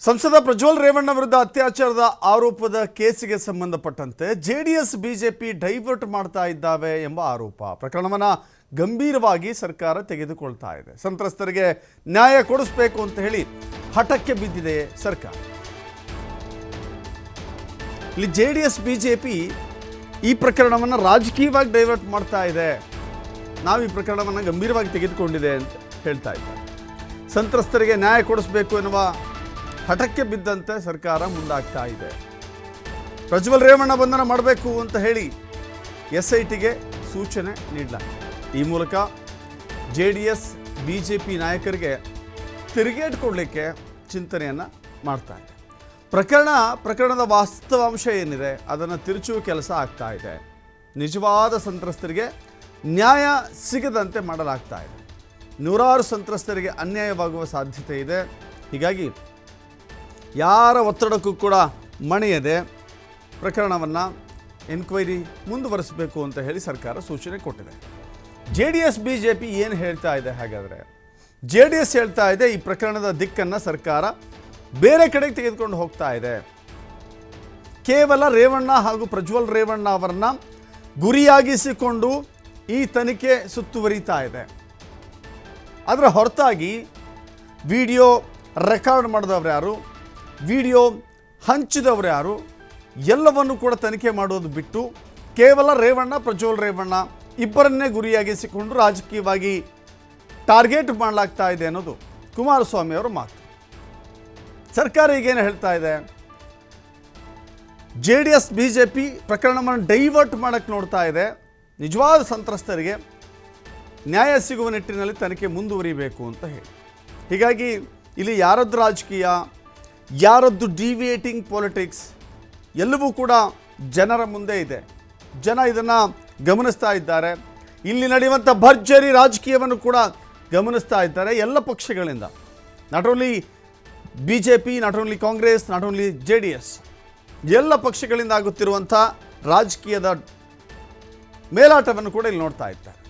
ಸಂಸದ ಪ್ರಜ್ವಲ್ ರೇವಣ್ಣ ವಿರುದ್ಧ ಅತ್ಯಾಚಾರದ ಆರೋಪದ ಕೇಸಿಗೆ ಸಂಬಂಧಪಟ್ಟಂತೆ ಜೆಡಿಎಸ್ ಬಿಜೆಪಿ ಡೈವರ್ಟ್ ಮಾಡ್ತಾ ಇದ್ದಾವೆ ಎಂಬ ಆರೋಪ ಪ್ರಕರಣವನ್ನು ಗಂಭೀರವಾಗಿ ಸರ್ಕಾರ ತೆಗೆದುಕೊಳ್ತಾ ಇದೆ. ಸಂತ್ರಸ್ತರಿಗೆ ನ್ಯಾಯ ಕೊಡಿಸಬೇಕು ಅಂತ ಹೇಳಿ ಹಠಕ್ಕೆ ಬಿದ್ದಿದೆ ಸರ್ಕಾರ. ಇಲ್ಲಿ ಜೆಡಿಎಸ್ ಬಿಜೆಪಿ ಈ ಪ್ರಕರಣವನ್ನು ರಾಜಕೀಯವಾಗಿ ಡೈವರ್ಟ್ ಮಾಡ್ತಾ ಇದೆ. ನಾವು ಈ ಪ್ರಕರಣವನ್ನು ಗಂಭೀರವಾಗಿ ತೆಗೆದುಕೊಂಡಿದೆ ಅಂತ ಹೇಳ್ತಾ ಇದ್ದಾರೆ. ಸಂತ್ರಸ್ತರಿಗೆ ನ್ಯಾಯ ಕೊಡಿಸಬೇಕು ಎನ್ನುವ ಹಠಕ್ಕೆ ಬಿದ್ದಂತೆ ಸರ್ಕಾರ ಮುಂದಾಗ್ತಾ ಇದೆ. ಪ್ರಜ್ವಲ್ ರೇವಣ್ಣ ಬಂಧನ ಮಾಡಬೇಕು ಅಂತ ಹೇಳಿ SITಗೆ ಸೂಚನೆ ನೀಡಲಾಗಿದೆ. ಈ ಮೂಲಕ JDS BJP ನಾಯಕರಿಗೆ ತಿರುಗೇಟು ಕೊಡಲಿಕ್ಕೆ ಚಿಂತನೆಯನ್ನು ಮಾಡ್ತಾ ಇದೆ. ಪ್ರಕರಣದ ವಾಸ್ತವಾಂಶ ಏನಿದೆ ಅದನ್ನು ತಿರುಚುವ ಕೆಲಸ ಆಗ್ತಾ ಇದೆ. ನಿಜವಾದ ಸಂತ್ರಸ್ತರಿಗೆ ನ್ಯಾಯ ಸಿಗದಂತೆ ಮಾಡಲಾಗ್ತಾ ಇದೆ. ನೂರಾರು ಸಂತ್ರಸ್ತರಿಗೆ ಅನ್ಯಾಯವಾಗುವ ಸಾಧ್ಯತೆ ಇದೆ. ಹೀಗಾಗಿ ಯಾರ ಒತ್ತಡಕ್ಕೂ ಕೂಡ ಮಣಿಯದೆ ಪ್ರಕರಣವನ್ನು ಎನ್ಕ್ವೈರಿ ಮುಂದುವರಿಸಬೇಕು ಅಂತ ಹೇಳಿ ಸರ್ಕಾರ ಸೂಚನೆ ಕೊಟ್ಟಿದೆ. JDS BJP ಏನು ಹೇಳ್ತಾ ಇದೆ? ಹಾಗಾದರೆ JDS ಹೇಳ್ತಾ ಇದೆ ಈ ಪ್ರಕರಣದ ದಿಕ್ಕನ್ನು ಸರ್ಕಾರ ಬೇರೆ ಕಡೆಗೆ ತೆಗೆದುಕೊಂಡು ಹೋಗ್ತಾ ಇದೆ. ಕೇವಲ ರೇವಣ್ಣ ಹಾಗೂ ಪ್ರಜ್ವಲ್ ರೇವಣ್ಣ ಅವರನ್ನ ಗುರಿಯಾಗಿಸಿಕೊಂಡು ಈ ತನಿಖೆ ಸುತ್ತುವರಿತಾ ಇದೆ. ಅದರ ಹೊರತಾಗಿ ವಿಡಿಯೋ ರೆಕಾರ್ಡ್ ಮಾಡಿದವರು ಯಾರು, ವಿಡಿಯೋ ಹಂಚಿದವರು ಯಾರು, ಎಲ್ಲವನ್ನು ಕೂಡ ತನಿಖೆ ಮಾಡೋದು ಬಿಟ್ಟು ಕೇವಲ ರೇವಣ್ಣ ಪ್ರಜ್ವಲ್ ರೇವಣ್ಣ ಇಬ್ಬರನ್ನೇ ಗುರಿಯಾಗಿಸಿಕೊಂಡು ರಾಜಕೀಯವಾಗಿ ಟಾರ್ಗೆಟ್ ಮಾಡಲಾಗ್ತಾ ಇದೆ ಅನ್ನೋದು ಕುಮಾರಸ್ವಾಮಿ ಅವರ ಮಾತು. ಸರ್ಕಾರ ಈಗೇನು ಹೇಳ್ತಾ ಇದೆ? JDS BJP ಪ್ರಕರಣವನ್ನು ಡೈವರ್ಟ್ ಮಾಡೋಕ್ಕೆ ನೋಡ್ತಾ ಇದೆ. ನಿಜವಾದ ಸಂತ್ರಸ್ತರಿಗೆ ನ್ಯಾಯ ಸಿಗುವ ನಿಟ್ಟಿನಲ್ಲಿ ತನಿಖೆ ಮುಂದುವರಿಬೇಕು ಅಂತ ಹೇಳಿ. ಹೀಗಾಗಿ ಇಲ್ಲಿ ಯಾರದ್ದು ರಾಜಕೀಯ, ಯಾರದ್ದು ಡಿವಿಯೇಟಿಂಗ್ ಪಾಲಿಟಿಕ್ಸ್ ಎಲ್ಲವೂ ಕೂಡ ಜನರ ಮುಂದೆ ಇದೆ. ಜನ ಇದನ್ನು ಗಮನಿಸ್ತಾ ಇದ್ದಾರೆ. ಇಲ್ಲಿ ನಡೆಯುವಂಥ ಭರ್ಜರಿ ರಾಜಕೀಯವನ್ನು ಕೂಡ ಗಮನಿಸ್ತಾ ಇದ್ದಾರೆ ಎಲ್ಲ ಪಕ್ಷಗಳಿಂದ. Not only BJP, not only Congress, not only JDS, ಎಲ್ಲ ಪಕ್ಷಗಳಿಂದ ಆಗುತ್ತಿರುವಂಥ ರಾಜಕೀಯದ ಮೇಲಾಟವನ್ನು ಕೂಡ ಇಲ್ಲಿ ನೋಡ್ತಾ ಇದ್ದಾರೆ.